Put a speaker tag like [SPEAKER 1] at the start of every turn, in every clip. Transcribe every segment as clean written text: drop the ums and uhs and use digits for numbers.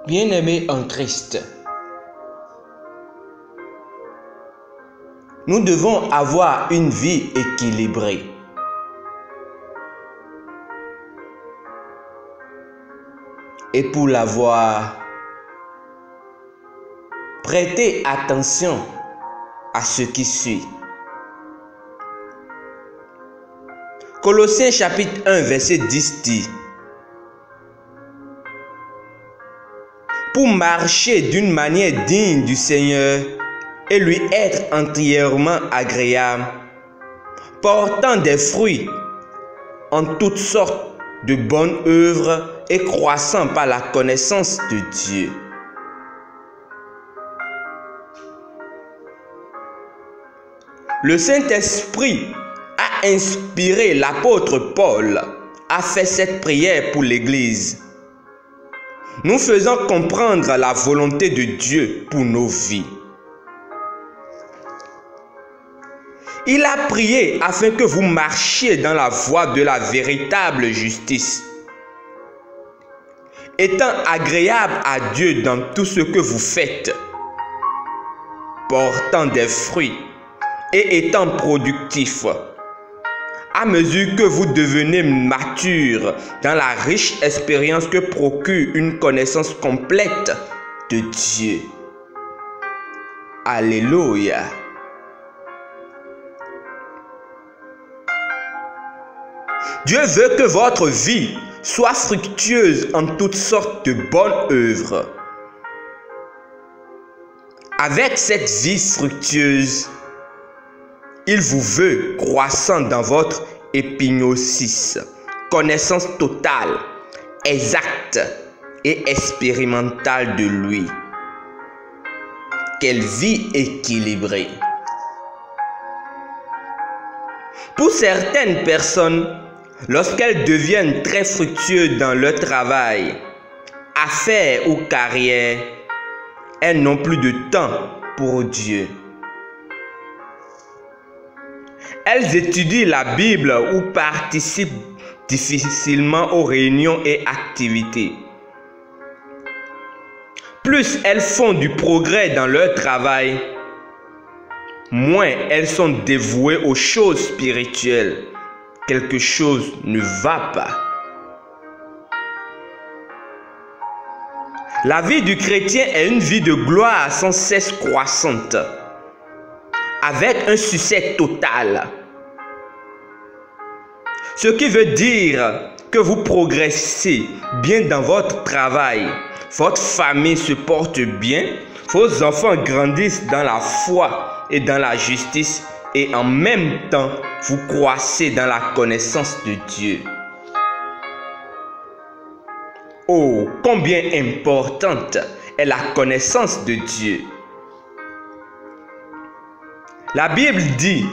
[SPEAKER 1] Bien-aimés en Christ, nous devons avoir une vie équilibrée. Et pour l'avoir, prêtez attention à ce qui suit. Colossiens chapitre 1 verset 10 dit: pour marcher d'une manière digne du Seigneur et lui être entièrement agréable, portant des fruits en toutes sortes de bonnes œuvres et croissant par la connaissance de Dieu. Le Saint-Esprit a inspiré l'apôtre Paul à faire cette prière pour l'Église, nous faisant comprendre la volonté de Dieu pour nos vies. Il a prié afin que vous marchiez dans la voie de la véritable justice, étant agréable à Dieu dans tout ce que vous faites, portant des fruits et étant productif, à mesure que vous devenez mature dans la riche expérience que procure une connaissance complète de Dieu. Alléluia. Dieu veut que votre vie soit fructueuse en toutes sortes de bonnes œuvres. Avec cette vie fructueuse, il vous veut croissant dans votre épignosis, connaissance totale, exacte et expérimentale de lui. Quelle vie équilibrée! Pour certaines personnes, lorsqu'elles deviennent très fructueuses dans leur travail, affaires ou carrière, elles n'ont plus de temps pour Dieu. Elles étudient la Bible ou participent difficilement aux réunions et activités. Plus elles font du progrès dans leur travail, moins elles sont dévouées aux choses spirituelles. Quelque chose ne va pas. La vie du chrétien est une vie de gloire sans cesse croissante, avec un succès total. Ce qui veut dire que vous progressez bien dans votre travail, votre famille se porte bien, vos enfants grandissent dans la foi et dans la justice, et en même temps, vous croissez dans la connaissance de Dieu. Oh, combien importante est la connaissance de Dieu! La Bible dit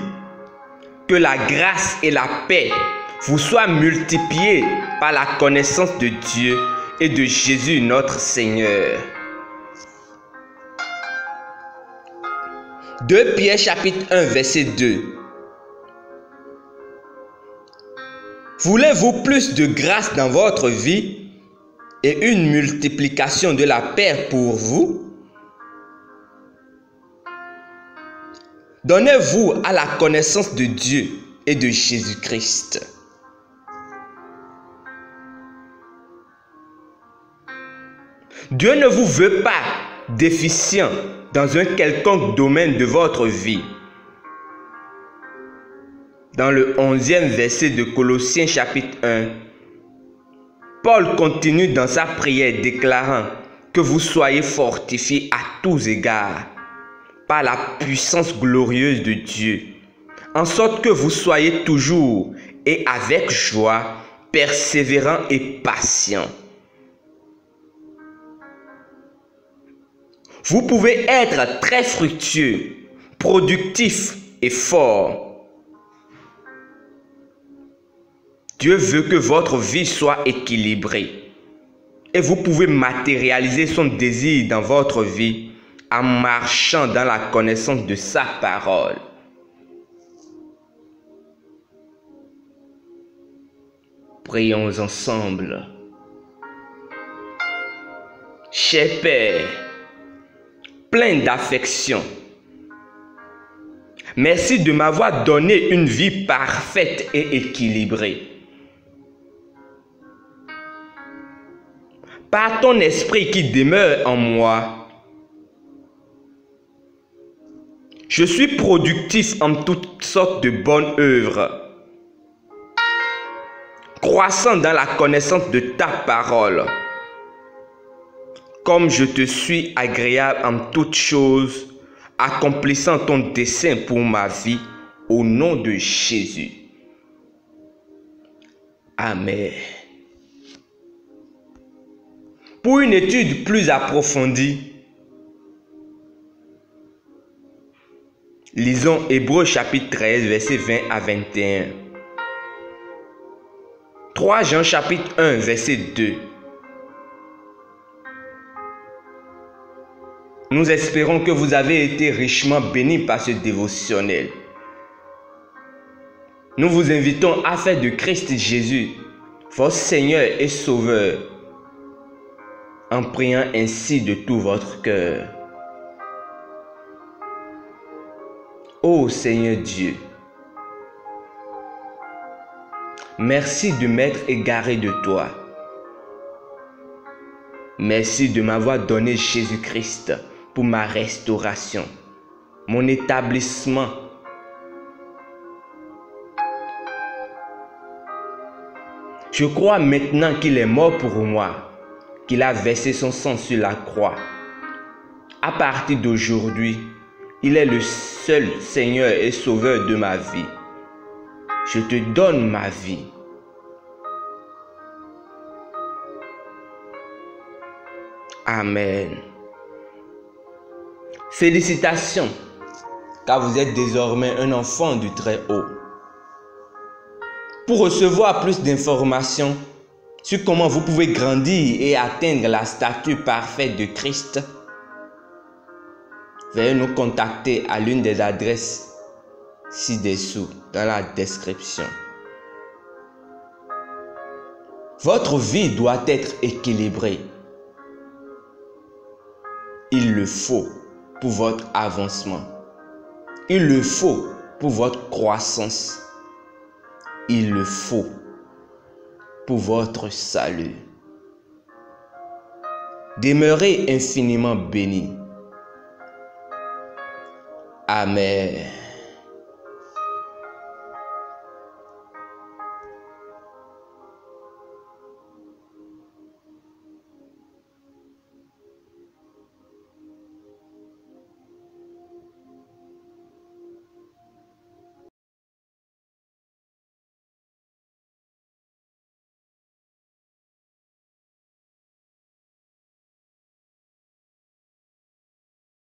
[SPEAKER 1] que la grâce et la paix vous soient multipliées par la connaissance de Dieu et de Jésus notre Seigneur. 2 Pierre chapitre 1 verset 2. Voulez-vous plus de grâce dans votre vie et une multiplication de la paix pour vous? Donnez-vous à la connaissance de Dieu et de Jésus-Christ. Dieu ne vous veut pas déficient dans un quelconque domaine de votre vie. Dans le 11e verset de Colossiens chapitre 1, Paul continue dans sa prière déclarant que vous soyez fortifiés à tous égards par la puissance glorieuse de Dieu, en sorte que vous soyez toujours et avec joie, persévérants et patients. Vous pouvez être très fructueux, productif et fort. Dieu veut que votre vie soit équilibrée. Et vous pouvez matérialiser son désir dans votre vie en marchant dans la connaissance de sa parole. Prions ensemble. cher Père, plein d'affection, merci de m'avoir donné une vie parfaite et équilibrée. Par ton esprit qui demeure en moi, je suis productif en toutes sortes de bonnes œuvres, croissant dans la connaissance de ta parole, comme je te suis agréable en toutes choses, accomplissant ton dessein pour ma vie, au nom de Jésus. Amen. Pour une étude plus approfondie, lisons Hébreux chapitre 13, versets 20 à 21. 3 Jean chapitre 1, verset 2. Nous espérons que vous avez été richement bénis par ce dévotionnel. Nous vous invitons à faire de Christ Jésus votre Seigneur et Sauveur, en priant ainsi de tout votre cœur. Ô Seigneur Dieu, merci de m'être égaré de toi. Merci de m'avoir donné Jésus-Christ pour ma restauration, mon établissement. Je crois maintenant qu'il est mort pour moi, qu'il a versé son sang sur la croix. À partir d'aujourd'hui, il est le seul Seigneur et Sauveur de ma vie. Je te donne ma vie. Amen. Félicitations, car vous êtes désormais un enfant du Très-Haut. Pour recevoir plus d'informations sur comment vous pouvez grandir et atteindre la stature parfaite de Christ, veuillez nous contacter à l'une des adresses ci-dessous dans la description. Votre vie doit être équilibrée. Il le faut pour votre avancement. Il le faut pour votre croissance. Il le faut pour votre salut. Demeurez infiniment bénis. Amen.